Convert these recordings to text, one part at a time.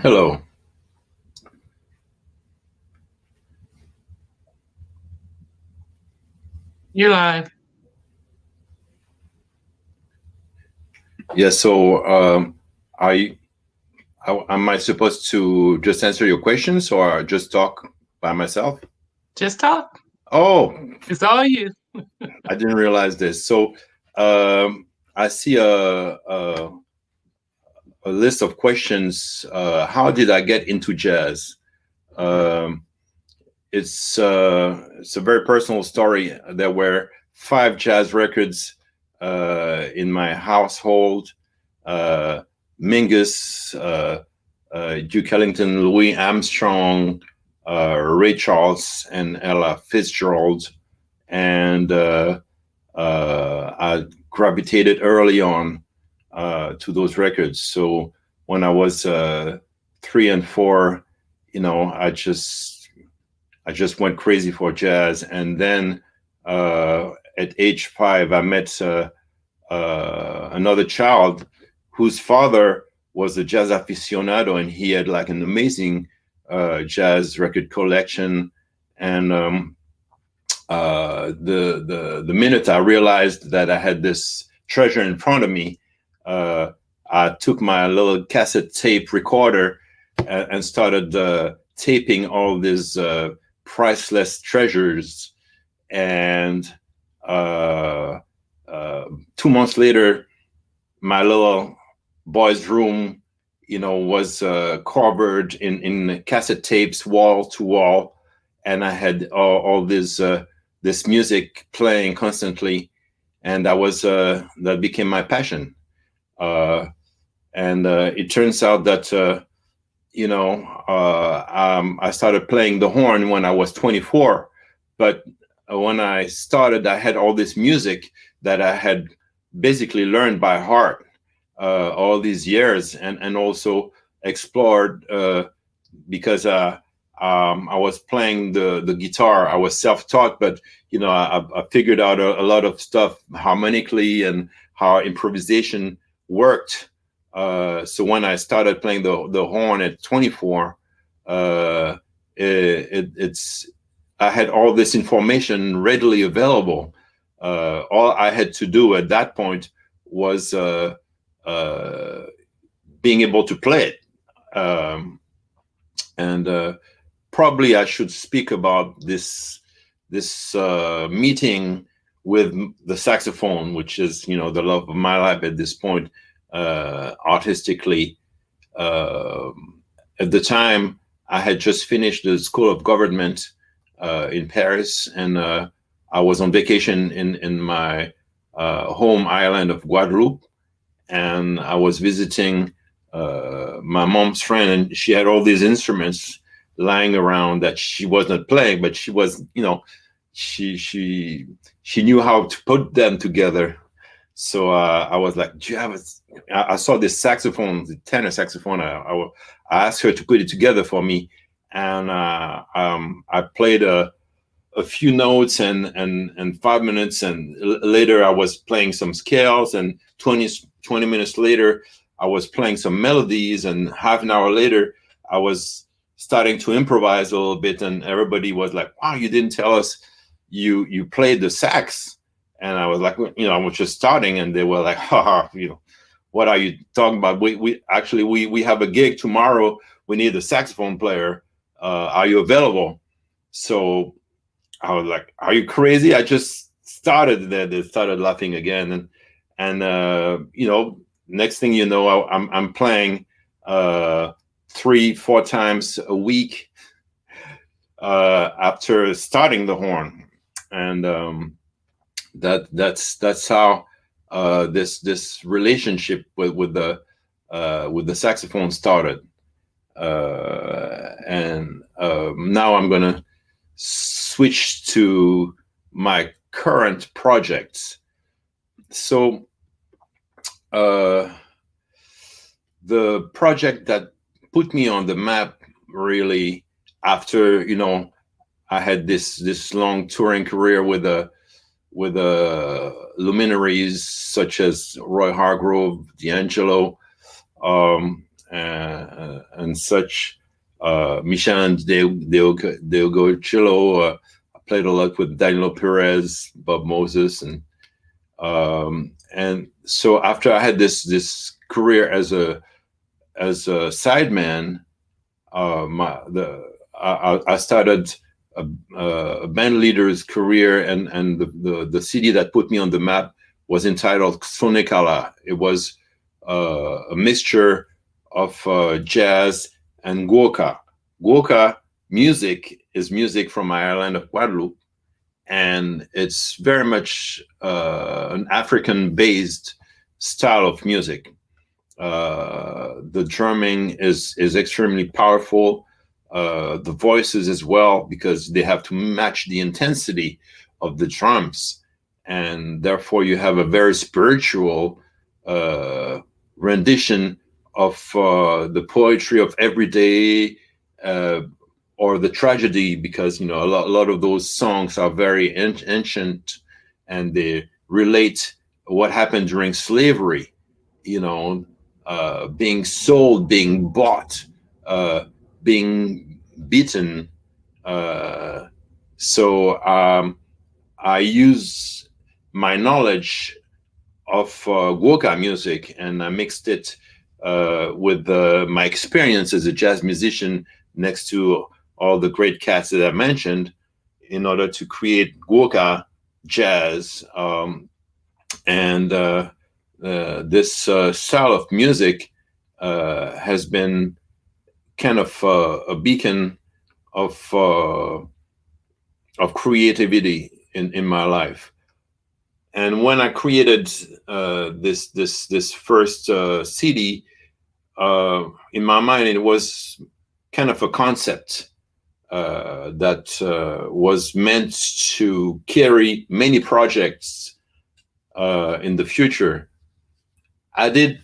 Hello. You live. Yeah. So, I, am I supposed to just answer your questions or just talk by myself? Just talk. Oh, It's all you. I didn't realize this. So, I see a list of questions. How did I get into jazz? Um, it's a very personal story. There were five jazz records in my household. Uh, Mingus, Duke Ellington, Louis Armstrong, Ray Charles, and Ella Fitzgerald, and I gravitated early on to those records. So when I was 3 and 4, I just went crazy for jazz, and then at age 5, I met another child whose father was a jazz aficionado, and he had like an amazing jazz record collection. And the minute I realized that I had this treasure in front of me, I took my little cassette tape recorder and started taping all these priceless treasures. And uh, 2 months later, my little boy's room, was covered in cassette tapes, wall to wall, and I had all this music playing constantly, and that became my passion. Uh, and it turns out that I started playing the horn when I was 24, but when I started, I had all this music that I had basically learned by heart all these years, and also explored because I was playing the guitar. I was self-taught, but I figured out a lot of stuff harmonically and how improvisation worked. So when I started playing the horn at 24, it's I had all this information readily available. All I had to do at that point was uh, being able to play it. And probably I should speak about this meeting with the saxophone, which is the love of my life at this point, artistically. At the time, I had just finished the School of Government in Paris, and I was on vacation in my home island of Guadeloupe, and I was visiting my mom's friend, and she had all these instruments lying around that she wasn't playing, but she was, she knew how to put them together. So I was like, "Do you have I saw this saxophone, the tenor saxophone. I asked her to put it together for me, and I played a few notes, and 5 minutes, and later I was playing some scales, and 20 minutes later I was playing some melodies, and half an hour later I was starting to improvise a little bit, and everybody was like, "Wow, you didn't tell us you played the sax." And I was like, I was just starting, and they were like, "Ha, what are you talking about? We have a gig tomorrow. We need a saxophone player. Are you available?" So I was like, "Are you crazy? I just started." There, they started laughing again, and next thing you know, I'm playing 3-4 times a week after starting the horn, and that's how this relationship with the saxophone started, and now I'm gonna switch to my current projects. So uh, the project that put me on the map, really, after I had this long touring career with luminaries such as Roy Hargrove, D'Angelo, and such. Michel Deogocillo. I played a lot with Daniel Perez, Bob Moses, and so after I had this career as a sideman, I started a band leader's career, and the CD that put me on the map was entitled Sonekala. It was a mixture of jazz and guoka. Guoka music is music from my island of Guadeloupe, and it's very much an African-based style of music. The drumming is extremely powerful. The voices as well, because they have to match the intensity of the drums, and therefore you have a very spiritual rendition of the poetry of everyday or the tragedy, because a lot of those songs are very ancient, and they relate what happened during slavery, being sold, being bought, being beaten. So I use my knowledge of guoka music, and I mixed it with my experience as a jazz musician next to all the great cats that I mentioned, in order to create guoka jazz. And this style of music has been kind of a beacon of creativity in my life. And when I created this first CD, in my mind, it was kind of a concept that was meant to carry many projects in the future. I did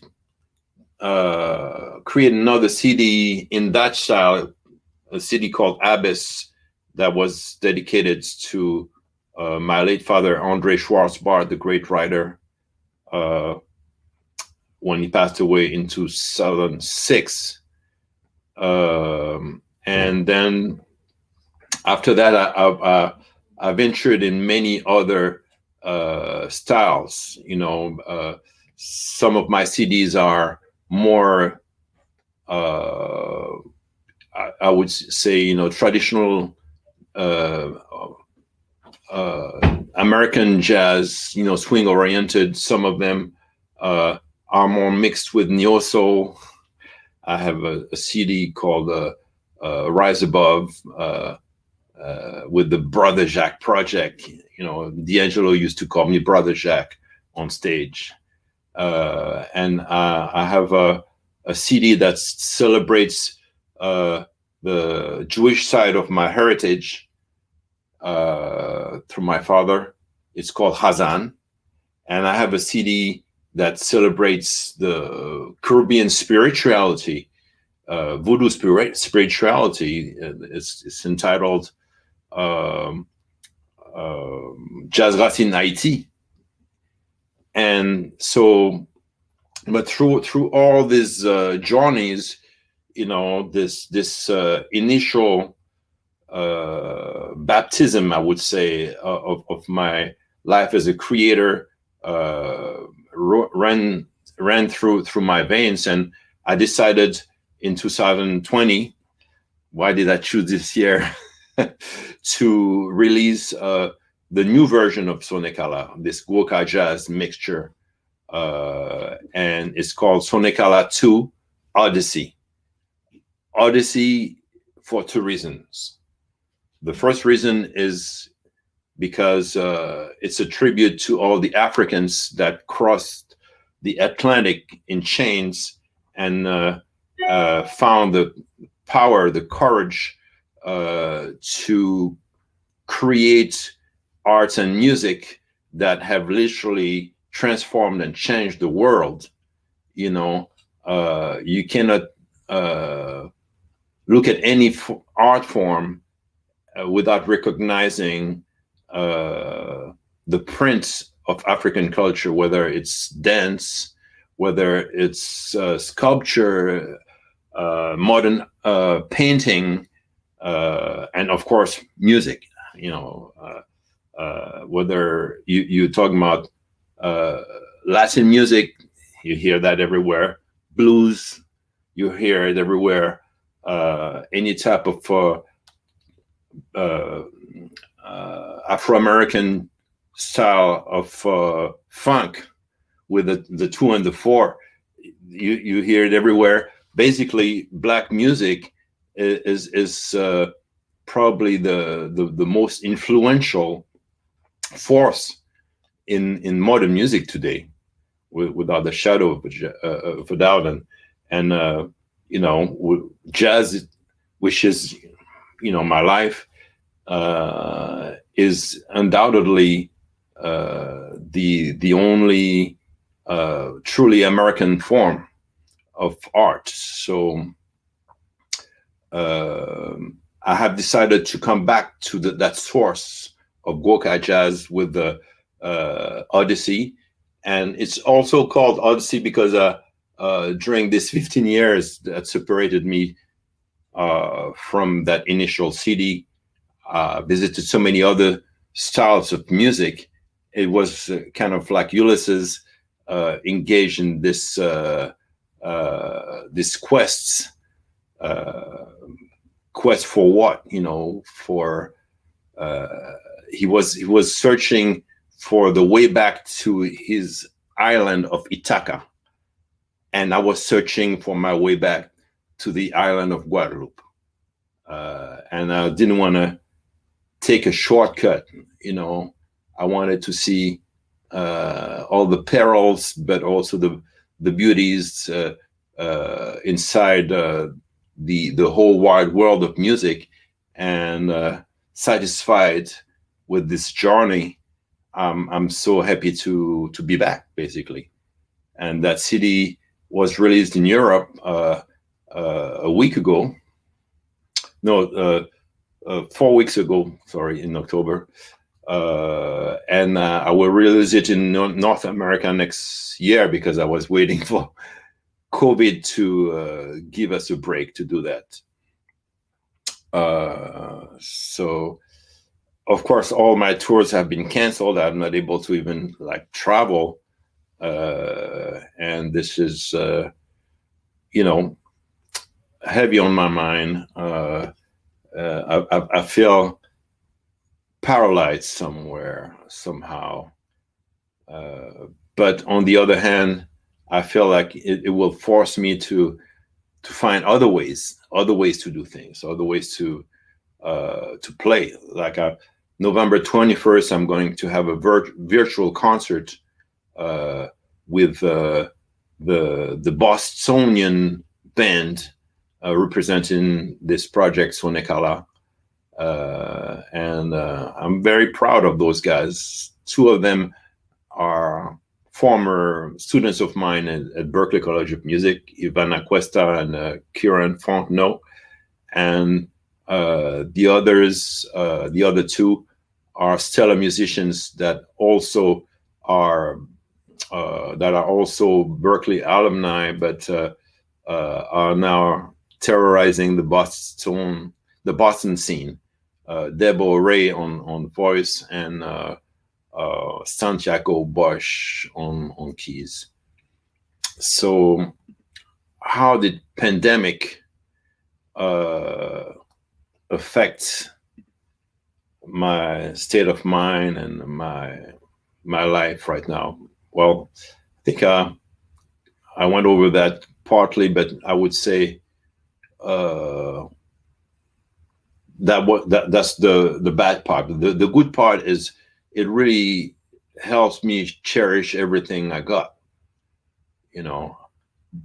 create another CD in that style, a CD called Abyss, that was dedicated to my late father, Andre Schwarz-Bart, the great writer, when he passed away in 2006. And then after that, I ventured in many other styles. Some of my CDs are more, I would say, traditional American jazz, swing oriented. Some of them are more mixed with neo soul. I have a CD called Rise Above with the Brother Jacques project. D'Angelo used to call me Brother Jacques on stage. And I have a CD that celebrates the Jewish side of my heritage through my father. It's called Hazan. And I have a CD that celebrates the Caribbean spirituality, voodoo spirituality. It's entitled Jazz Racine Haïti. And so, but through all these journeys, this initial baptism, I would say, of my life as a creator ran through my veins, and I decided in 2020, why did I choose this year, to release the new version of Sonekala, this guoka jazz mixture, and it's called Sonekala 2 Odyssey. Odyssey for two reasons. The first reason is because it's a tribute to all the Africans that crossed the Atlantic in chains and found the power, the courage to create arts and music that have literally transformed and changed the world. You cannot look at any art form without recognizing the print of African culture, whether it's dance, whether it's sculpture, modern painting, and of course music. You know, whether you're talking about Latin music, you hear that everywhere. Blues, you hear it everywhere. Any type of uh, Afro-American style of funk with the two and the four, you hear it everywhere. Basically, black music is probably the most influential force in modern music today, without a shadow of a doubt. And you know, jazz, which is, you know, my life, is undoubtedly the only truly American form of art. So I have decided to come back to that source of Gwoka jazz with the Odyssey, and it's also called Odyssey because during this 15 years that separated me from that initial CD, visited so many other styles of music. It was kind of like Ulysses engaged in this quest for what, you know, for he was searching for the way back to his island of Ithaca, and I was searching for my way back to the island of Guadeloupe, and I didn't want to take a shortcut. You know, I wanted to see all the perils, but also the beauties inside the whole wide world of music, and satisfied with this journey. I'm so happy to be back, basically. And that CD was released in Europe a week ago. No, 4 weeks ago. Sorry, in October. And I will release it in North America next year because I was waiting for COVID to give us a break to do that. So, of course, all my tours have been canceled. I'm not able to even like travel, and this is, you know, heavy on my mind. I feel paralyzed somehow. But on the other hand, I feel like it will force me to find other ways to do things, other ways to play. Like November 21st, I'm going to have a virtual concert with the Bostonian band representing this project Sonekala. And I'm very proud of those guys. Two of them are former students of mine at Berklee College of Music, Ivana Cuesta and Kieran Fontenot. And the other two are stellar musicians that are also Berklee alumni, but are now terrorizing the Boston scene. Debo Ray on voice and Santiago Bosch on keys. So, how did pandemic affect my state of mind and my life right now? Well, I think I went over that partly, but I would say that's the bad part. The good part is it really helps me cherish everything I got. You know,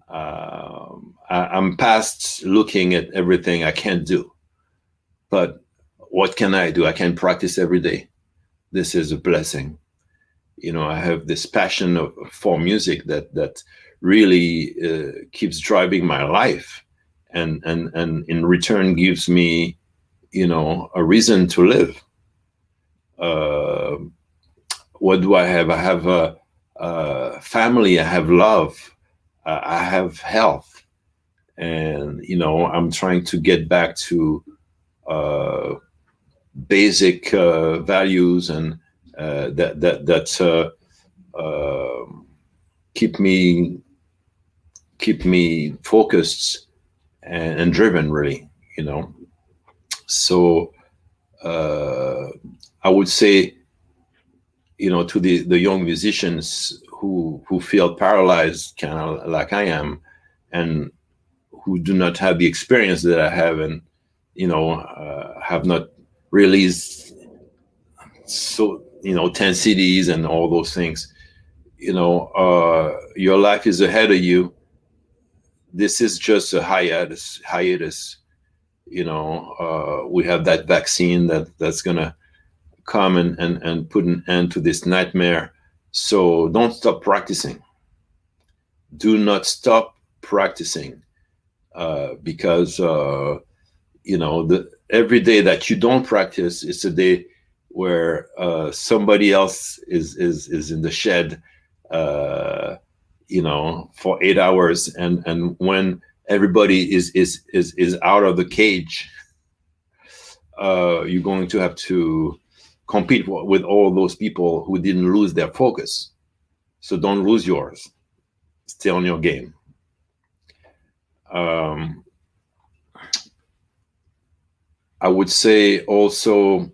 I'm past looking at everything I can't do, but what can I do? I can practice every day. This is a blessing. You know, I have this passion for music that really keeps driving my life, and in return gives me, you know, a reason to live. What do I have? I have a family. I have love. I have health, and I'm trying to get back to basic values, and that keep me focused and driven, really. So I would say, to the young musicians who feel paralyzed, kind of like I am, and who do not have the experience that I have, and have not released 10 CDs and all those things. Your life is ahead of you. This is just a hiatus. We have that vaccine that's gonna come and put an end to this nightmare. So don't stop practicing. Do not stop practicing, because every day that you don't practice is a day where somebody else is in the shed, for 8 hours, and when everybody is out of the cage, you're going to have to compete with all those people who didn't lose their focus. So don't lose yours. Stay on your game. I would say also,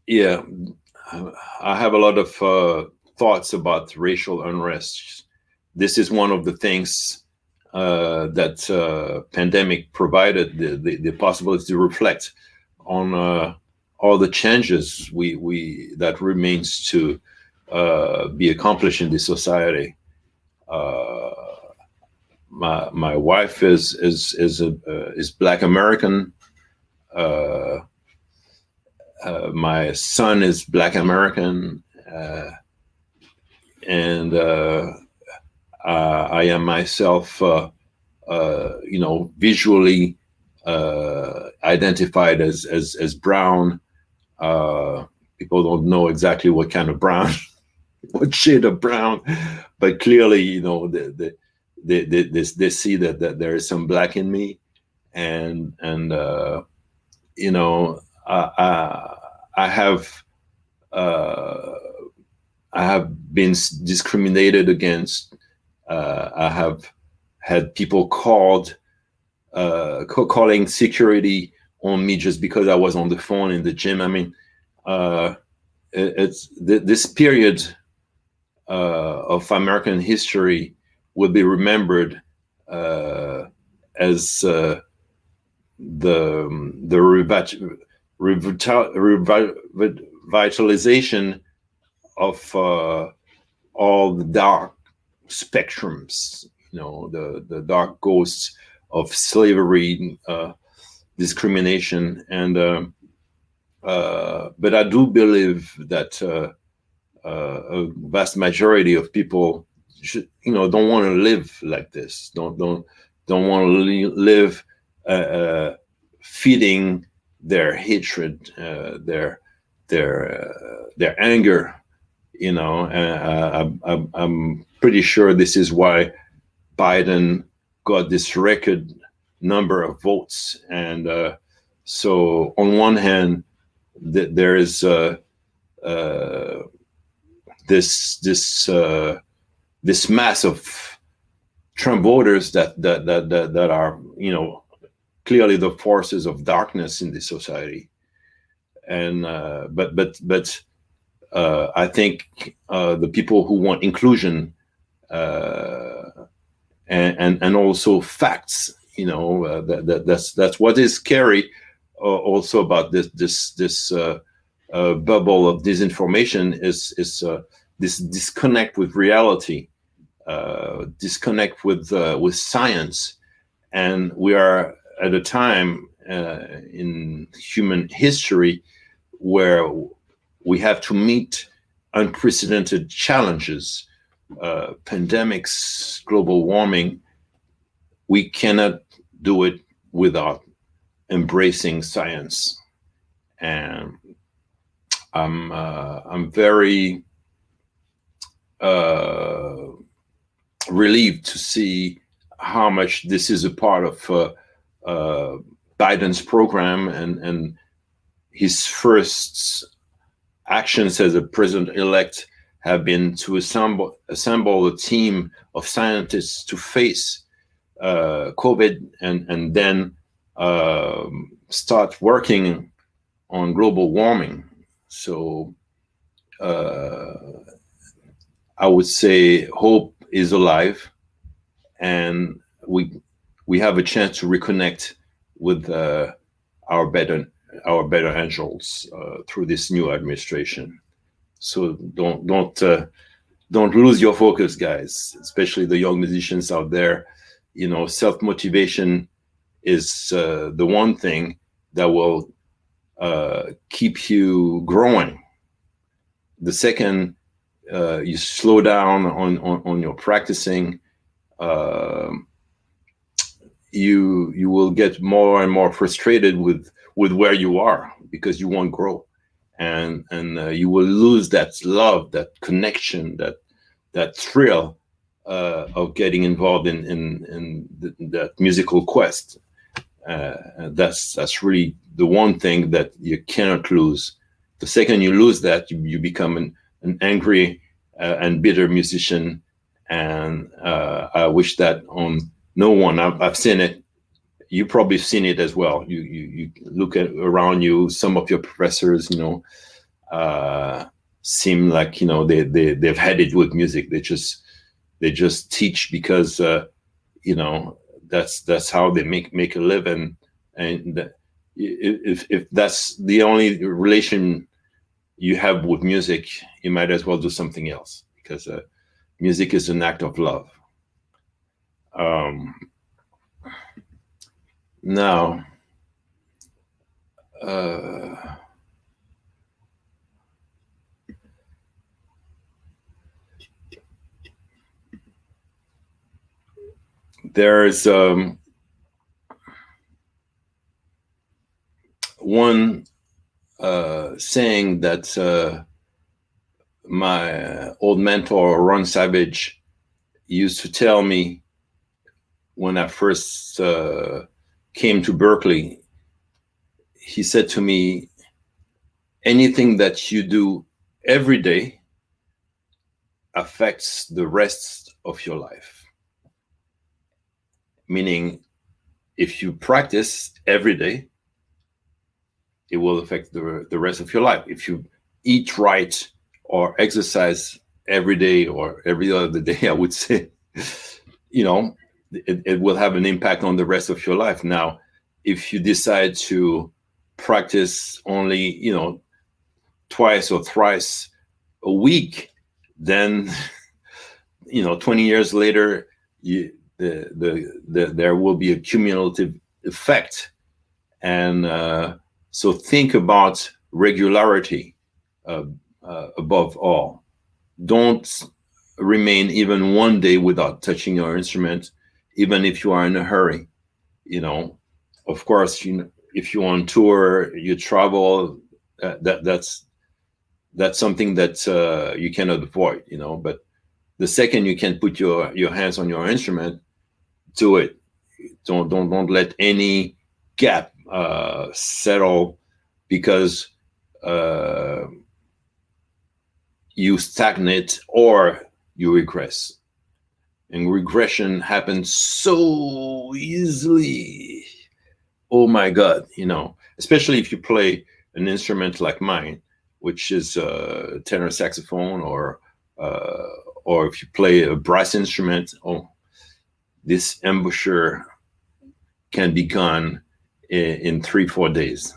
yeah, I have a lot of thoughts about racial unrest. This is one of the things that pandemic provided the possibility to reflect on all the changes we that remains to be accomplished in this society. My wife is Black American. My son is Black American, and I am myself, visually identified as brown. People don't know exactly what kind of brown, what shade of brown, but clearly, they see that there is some Black in me, and I have been discriminated against. I have had people calling security on me just because I was on the phone in the gym. I mean, it's this period of American history will be remembered as the revitalization of all the dark spectrums, the dark ghosts of slavery, discrimination, and but I do believe that a vast majority of people don't want to live like this. Don't want to live feeding their hatred, their anger. I'm pretty sure this is why Biden got this record number of votes. And so, on one hand, there is this mass of Trump voters that are clearly the forces of darkness in this society. And but I think the people who want inclusion and also facts, that's what is scary. Also about this bubble of disinformation is this disconnect with reality, disconnect with science, and we are at a time in human history where we have to meet unprecedented challenges, pandemics, global warming. We cannot do it without embracing science. And I'm very relieved to see how much this is a part of Biden's program, and his first actions as a president-elect have been to assemble a team of scientists to face COVID, and then start working on global warming. So I would say hope is alive, and we have a chance to reconnect with our better angels through this new administration. So don't lose your focus, guys, especially the young musicians out there. You know, self-motivation is the one thing that will keep you growing. The second you slow down on your practicing, you will get more and more frustrated with where you are, because you won't grow, and you will lose that love, that connection, that thrill of getting involved in that musical quest. That's really the one thing that you cannot lose. The second you lose that, you become an angry and bitter musician, and I wish that on no one. I've seen it. You probably seen it as well. You look around you. Some of your professors, seem like they've had it with music. They just teach because that's how they make a living. And if that's the only relation you have with music, you might as well do something else, because music is an act of love. Now, there's one saying that my old mentor, Ron Savage, used to tell me when I first came to Berkeley. He said to me, anything that you do every day affects the rest of your life. Meaning, if you practice every day, it will affect the rest of your life. If you eat right or exercise every day or every other day, I would say, it will have an impact on the rest of your life. Now, if you decide to practice only, twice or thrice a week, then, 20 years later, there will be a cumulative effect. And so think about regularity above all. Don't remain even one day without touching your instrument, even if you are in a hurry. Of course, if you're on tour, you travel, that's something that you cannot avoid, but the second you can put your hands on your instrument, do it. Don't let any gap settle, because you stagnate or you regress. And regression happens so easily. Oh my God, especially if you play an instrument like mine, which is tenor saxophone, or if you play a brass instrument. Oh, this embouchure can be gone in 3-4 days.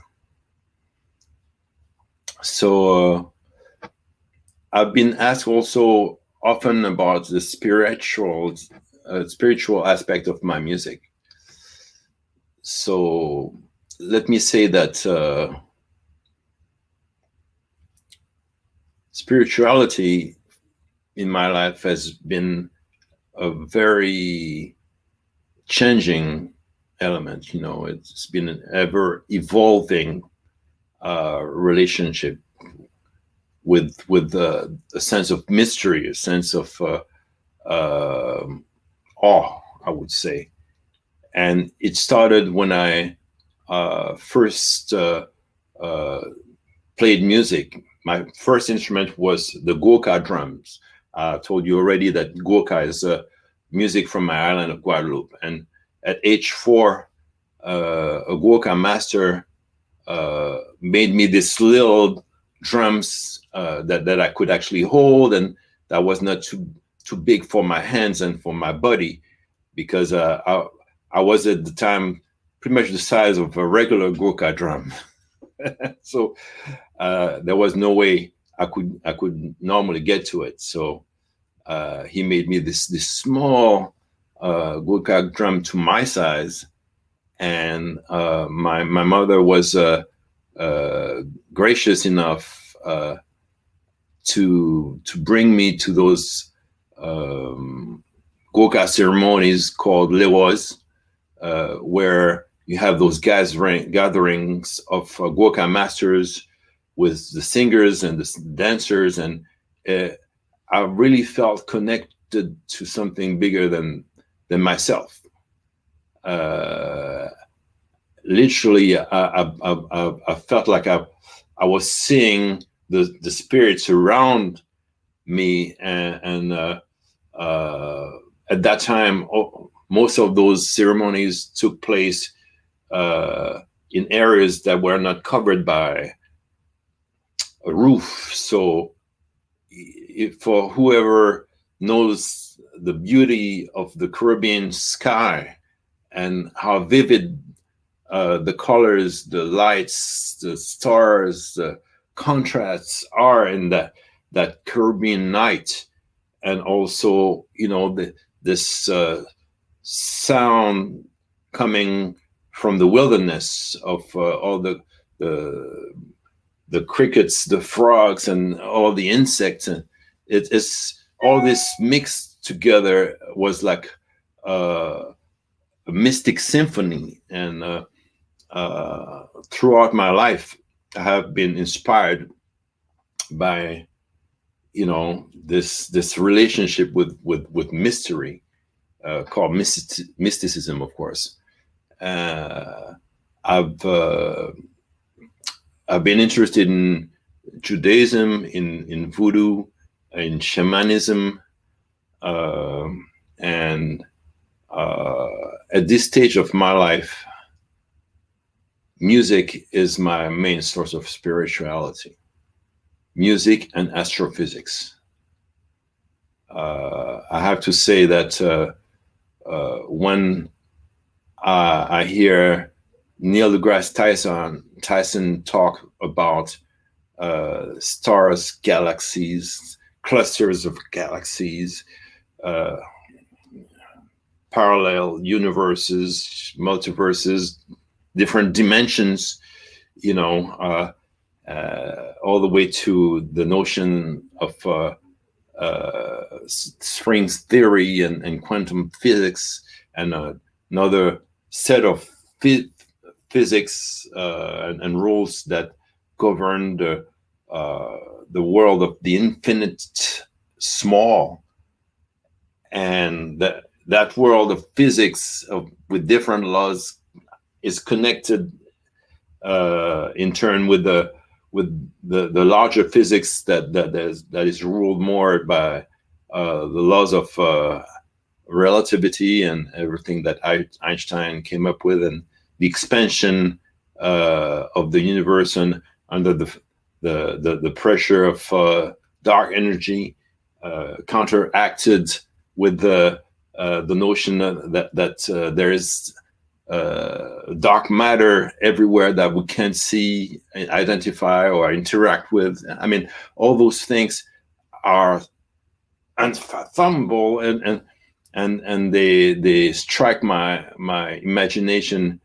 So I've been asked also often about the spiritual aspect of my music. So let me say that spirituality in my life has been a very changing element. It's been an ever evolving relationship with a sense of mystery, a sense of awe, I would say. And it started when I first played music. My first instrument was the Gurkha drums. I told you already that Gurkha is music from my island of Guadeloupe. And at age 4, a Gurkha master made me this little drums that I could actually hold, and that was not too big for my hands and for my body, because I was at the time pretty much the size of a regular Gurkha drum. So there was no way I could normally get to it. So he made me this small Gurkha drum to my size, and my mother was gracious enough to bring me to those Gurkha ceremonies called lewos, where you have those gatherings of Gurkha masters with the singers and the dancers, and I really felt connected to something bigger than myself. Literally, I felt like I was seeing the spirits around me, and at that time, most of those ceremonies took place in areas that were not covered by a roof. So, for whoever knows the beauty of the Caribbean sky and how vivid the colors, the lights, the stars, the contrasts are in that Caribbean night, and also, this sound coming from the wilderness of all the crickets, the frogs, and all the insects, and it's all this mixed together was like a mystic symphony. And throughout my life, I have been inspired by this relationship with mystery, called mysticism, of course. I've been interested in Judaism, in voodoo, in shamanism, and at this stage of my life, music is my main source of spirituality. Music and astrophysics. I have to say that when I hear Neil deGrasse Tyson talk about stars, galaxies, clusters of galaxies, parallel universes, multiverses, different dimensions, all the way to the notion of string theory and quantum physics, and another set of physics and rules that govern the world of the infinite small, and that world of physics with different laws is connected in turn with the larger physics that is ruled more by the laws of relativity and everything that Einstein came up with, and the expansion of the universe and under the pressure of dark energy, counteracted with the notion that there is dark matter everywhere that we can't see, identify, or interact with. I mean, all those things are unfathomable, and they strike my imagination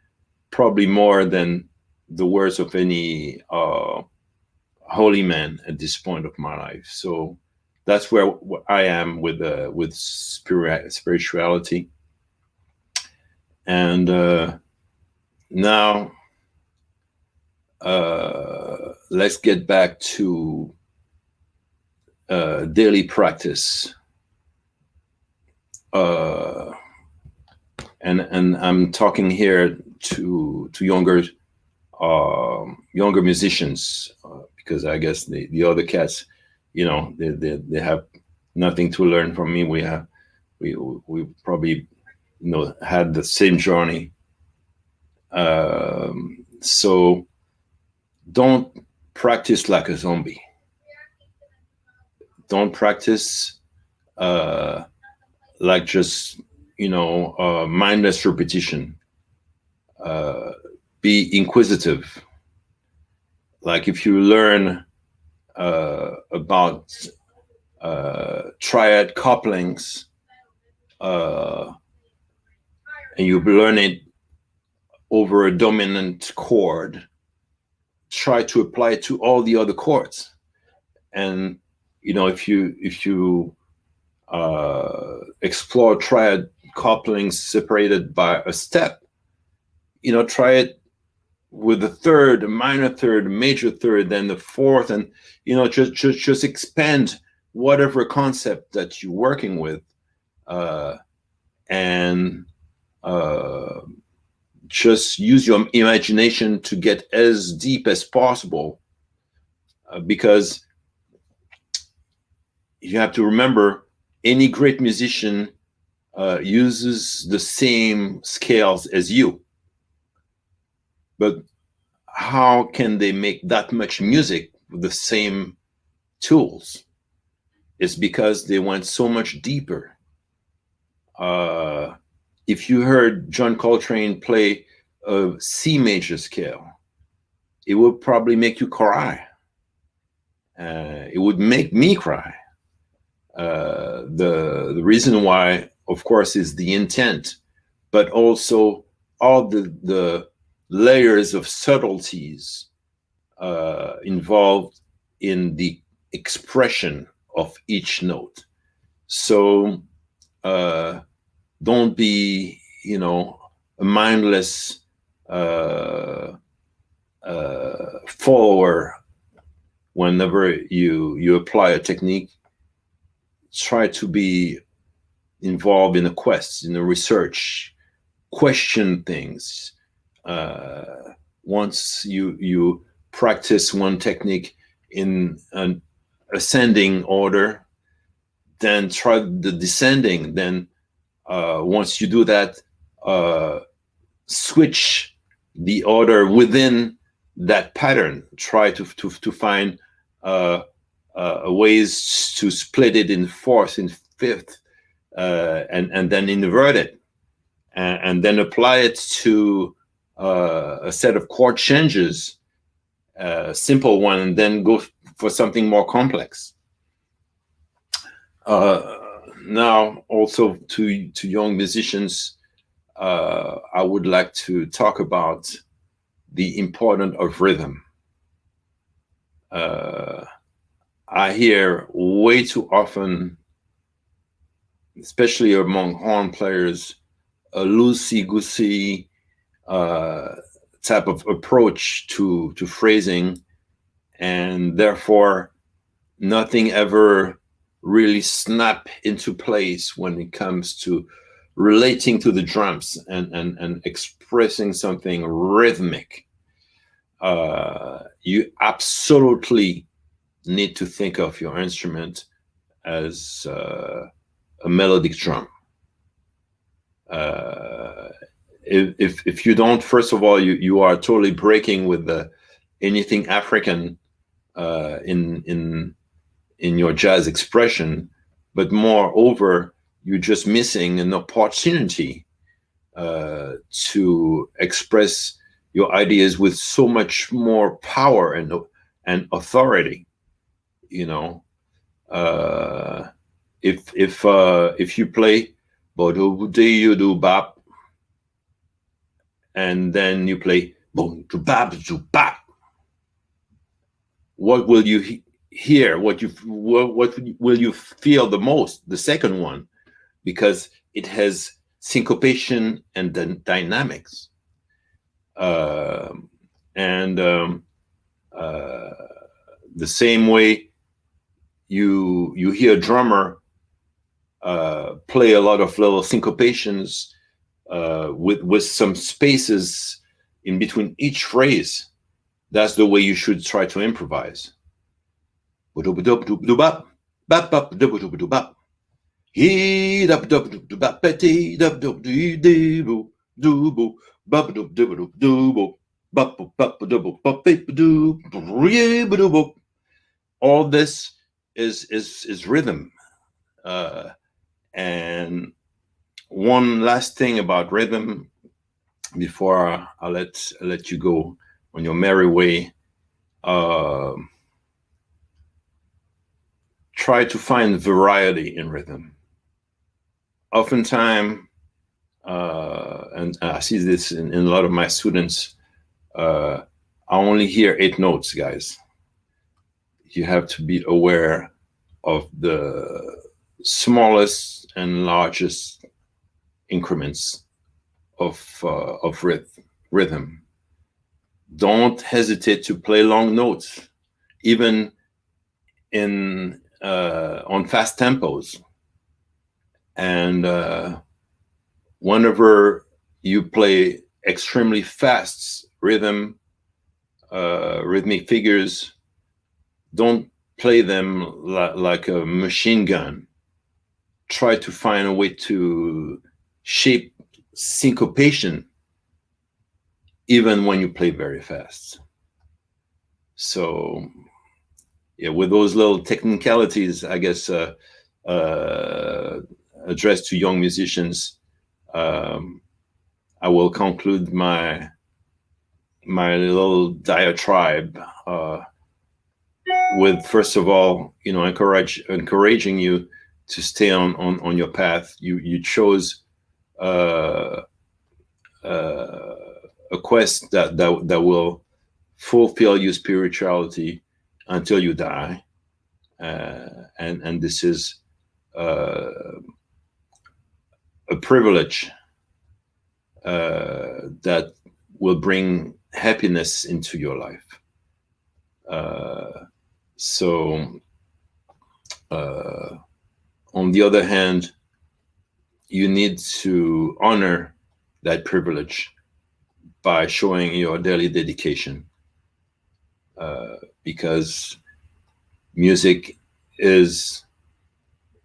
probably more than the words of any holy man at this point of my life. So that's where I am with spirituality. And now let's get back to daily practice. uh, and I'm talking here to younger musicians, because I guess the other cats, they have nothing to learn from me. We probably had the same journey. So don't practice like a zombie. Don't practice like just mindless repetition. Be inquisitive. Like if you learn about triad couplings, and you learn it over a dominant chord, try to apply it to all the other chords. And if you explore triad couplings separated by a step, try it with the third, a minor third, major third, then the fourth, and just expand whatever concept that you're working with, and just use your imagination to get as deep as possible, because you have to remember, any great musician uses the same scales as you. But how can they make that much music with the same tools? It's because they went so much deeper. If you heard John Coltrane play a C major scale, it would probably make you cry. It would make me cry. The reason why, of course, is the intent, but also all the layers of subtleties involved in the expression of each note. So don't be, a mindless follower whenever you apply a technique. Try to be involved in a quest, in a research, question things. Once you practice one technique in an ascending order, then try the descending. Then once you do that, switch the order within that pattern. Try to find ways to split it in fourth, in fifth, and then invert it, and then apply it to a set of chord changes, simple one, and then go for something more complex. Now, also to young musicians, I would like to talk about the importance of rhythm. I hear way too often, especially among horn players, a loosey-goosey type of approach to phrasing, and therefore nothing ever really snap into place when it comes to relating to the drums and expressing something rhythmic. You absolutely need to think of your instrument as a melodic drum. If you don't, first of all, you are totally breaking with anything African in your jazz expression, but moreover, you're just missing an opportunity to express your ideas with so much more power and authority. If you play bop, and then you play boom to bop, what will you hear? What will you feel the most? The second one, because it has syncopation and then dynamics. The same way you hear a drummer play a lot of little syncopations with some spaces in between each phrase. That's the way you should try to improvise. All this is rhythm. And one last thing about rhythm before I let you go on your merry way. Try to find variety in rhythm. Oftentimes, and I see this in a lot of my students, I only hear 8 notes, guys. You have to be aware of the smallest and largest increments of rhythm. Don't hesitate to play long notes, even in on fast tempos. And whenever you play extremely fast rhythmic figures, don't play them like a machine gun. Try to find a way to shape syncopation even when you play very fast. So yeah, with those little technicalities, I guess, addressed to young musicians, I will conclude my little diatribe with, first of all, encouraging you to stay on your path. You chose a quest that will fulfill your spirituality until you die, and this is a privilege that will bring happiness into your life. So on the other hand, you need to honor that privilege by showing your daily dedication, because music is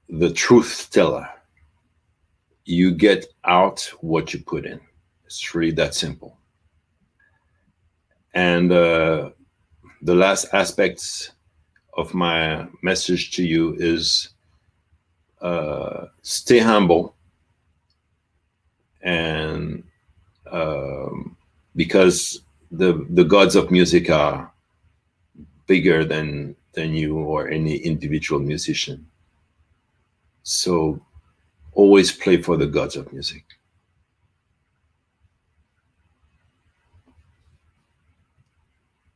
the truth teller. You get out what you put in. It's really that simple. And the last aspects of my message to you is stay humble, and because the gods of music are bigger than you or any individual musician. So always play for the gods of music.